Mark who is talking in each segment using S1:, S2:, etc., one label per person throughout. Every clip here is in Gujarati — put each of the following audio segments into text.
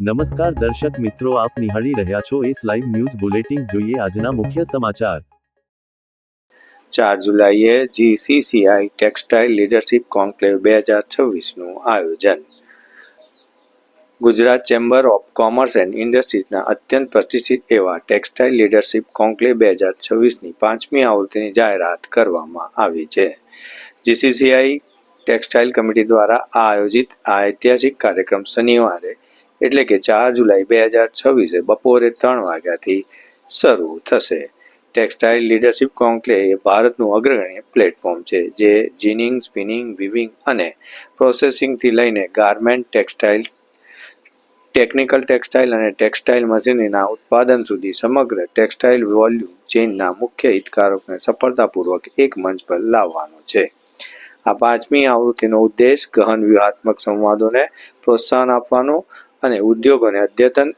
S1: નમસ્કાર દર્શક મિત્રો, આપ નિહાળી રહ્યા છો એસ લાઈવ ન્યૂઝ બુલેટિન. જોઈએ આજના મુખ્ય સમાચાર.
S2: 4 જુલાઈએ જીસીસીઆઈ ટેક્સટાઇલ લીડરશિપ કોન્ક્લેવ 2026નું આયોજન. Gujarat chamber of commerce and ઇન્ડસ્ટ્રીઝના અત્યંત પ્રતિષ્ઠિત એવા ટેક્સટાઇલ લીડરશિપ કોન્ક્લેવ 2026ની 5મી આવૃત્તિની જાહેરાત કરવામાં આવી છે. જીસીસીઆઈ ટેક્સટાઇલ કમિટી દ્વારા આયોજિત આ ઐતિહાસિક કાર્યક્રમ શનિવારે એટલે કે 4 જુલાઈ 2026 બપોરે 3 વાગ્યાથી શરૂ થશે. ટેક્સટાઇલ લીડરશિપ કોન્ક્લેવ એ ભારતનું અગ્રગણ્ય પ્લેટફોર્મ છે, જે જીનિંગ, સ્પિનિંગ, વીવિંગ અને પ્રોસેસિંગથી લઈને ગાર્મેન્ટ ટેક્સટાઇલ, ટેકનિકલ ટેક્સટાઇલ અને ટેક્સટાઇલ મશીનરીના ઉત્પાદન સુધી સમગ્ર ટેક્સટાઇલ વોલ્યુમ ચેઇનના મુખ્ય હિતધારકોને સફળતાપૂર્વક એક મંચ પર લાવવાનો છે. આ 5મી આવૃત્તિનો ઉદ્દેશ ગહન વ્યૂહાત્મક સંવાદોને પ્રોત્સાહન આપવાનો અને ઉદ્યોગોને અદ્યતન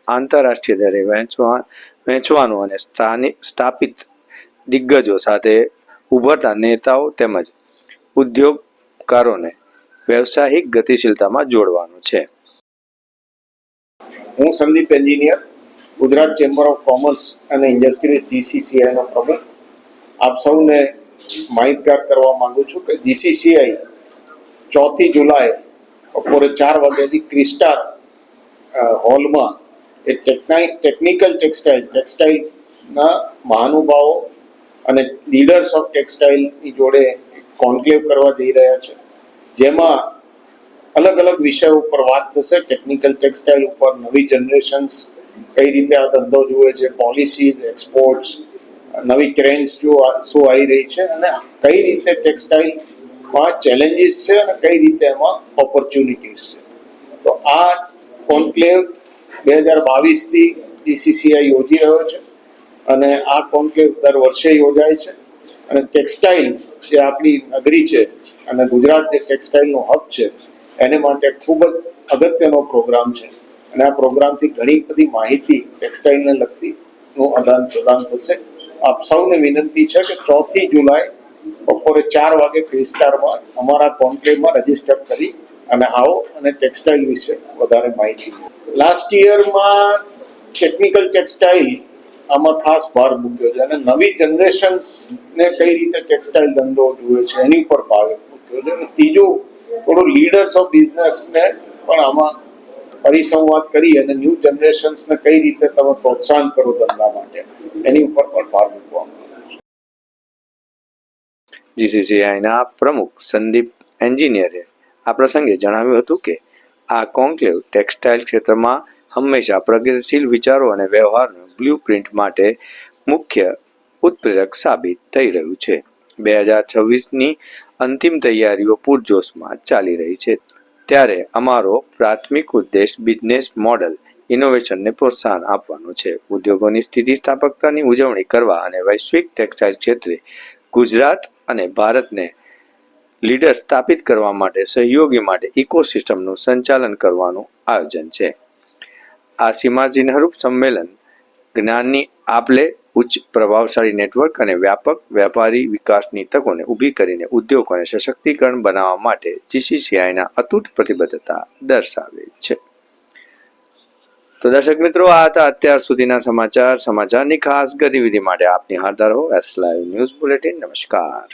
S2: આંતરરાષ્ટ્રીય દરે વહેંચવાનું અને સ્થાપિત દિગ્ગજો સાથે ઉભરતા નેતાઓ તેમજ ઉદ્યોગકારોને વ્યવસાયિક ગતિશીલતામાં જોડવાનું છે.
S3: હું Sandeep engineer, Gujarat chamber of commerce અને ઇન્ડસ્ટ્રીઝ જીસીસીઆઈનો પ્રમુખ. આપ સૌને માહિતગાર કરવા માંગુ છું કે જીસીસીઆઈ 4 જુલાઈ બપોરે 4 વાગ્યાથી ક્રિસ્ટાર હોલમાં એ ટેકનિકલ ટેક્સટાઇલના મહાનુભાવો અને લીડર્સ ઓફ ટેક્સટાઇલની જોડે કોન્ક્લેવ કરવા જઈ રહ્યા છે, જેમાં અલગ અલગ વિષયો ઉપર વાત થશે. ટેકનિકલ ટેક્સટાઇલ ઉપર નવી જનરેશન્સ કઈ રીતે આ ધંધો જુએ છે, પોલિસીઝ, એક્સપોર્ટ્સ, નવી ટ્રેન્ડ્સ શું આવી રહી છે અને કઈ રીતે ટેક્સટાઇલમાં ચેલેન્જીસ છે અને કઈ રીતે એમાં ઓપોર્ચ્યુનિટીઝ છે. તો આ કોન્ક્લેવ 2022થી જીસીસીઆઈ યોજી રહ્યો છે અને આ કોન્ક્લેવ દર વર્ષે યોજાય છે. અને ટેક્સટાઇલ જે આપણી નગરી છે અને ગુજરાત જે ટેક્સટાઇલનો હબ છે એને માટે ખૂબ જ અગત્યનો પ્રોગ્રામ છે. અને આ પ્રોગ્રામથી ઘણી બધી માહિતી ટેક્સટાઇલને લગતીનું આદાન પ્રદાન થશે. આપ સૌને વિનંતી છે કે 4 જુલાઈ બપોરે 4 વાગે ક્રિસ્ટારમાં અમારા કોન્ક્લેવમાં રજીસ્ટર કરી અને આવો અને ટેક્સટાઇલ વિશે વધારે માહિતી. લાસ્ટ યરમાં ટેકનિકલ ટેક્સટાઇલ આમાં ખાસ ભાર મૂક્યો છે અને નવી જનરેશન્સને કઈ રીતે ટેક્સટાઇલ ધંધો જુએ છે એની ઉપર ભાર મૂક્યો છે. અને ત્રીજું થોડું લીડર્સ ઓફ બિઝનેસને પણ આમાં પરિસંવાદ કરી અને ન્યૂ જનરેશન્સને કઈ રીતે તમે પ્રોત્સાહન કરો ધંધા માટે એની ઉપર પણ ભાર મૂકવામાં આવ્યો છે.
S2: જીસીસીઆઈના પ્રમુખ સંદીપ એન્જિનિયરે આ પ્રસંગે જણાવ્યું હતું કે આ કોન્ક્લેવ ટેક્સટાઇલ ક્ષેત્રમાં હંમેશા પ્રગતિશીલ વિચારો અને વ્યવહારના બ્લુપ્રિન્ટ માટે મુખ્ય ઉત્પ્રેરક સાબિત થઈ રહ્યું છે. 2026ની અંતિમ તૈયારીઓ પૂરજોશમાં ચાલી રહી છે, ત્યારે અમારો પ્રાથમિક ઉદ્દેશ બિઝનેસ મોડલ ઇનોવેશનને પ્રોત્સાહન આપવાનો છે, ઉદ્યોગોની સ્થિતિસ્થાપકતાની ઉજવણી કરવા અને વૈશ્વિક ટેક્સટાઇલ ક્ષેત્રે ગુજરાત અને ભારતને લીડર સ્થાપિત કરવા માટે સહયોગી માટે ઇકોસિસ્ટમનું સંચાલન કરવાનું આયોજન છે. આ સીમાચિહ્નરૂપ સંમેલન જ્ઞાનની આપ-લે, ઉચ્ચ પ્રભાવશાળી નેટવર્ક અને વ્યાપક વ્યાપારી વિકાસની તકોને ઊભી કરીને ઉદ્યોગોને સશક્તિકરણ બનાવવા માટે જીસીસીઆઈના અતૂટ પ્રતિબદ્ધતા દર્શાવે છે. તો દર્શક મિત્રો, આ હતા અત્યાર સુધીના સમાચારની ખાસ ગતિવિધિ માટે આપ નિહાળતા રહો એસ લાઈવ ન્યૂઝ બુલેટિન. નમસ્કાર.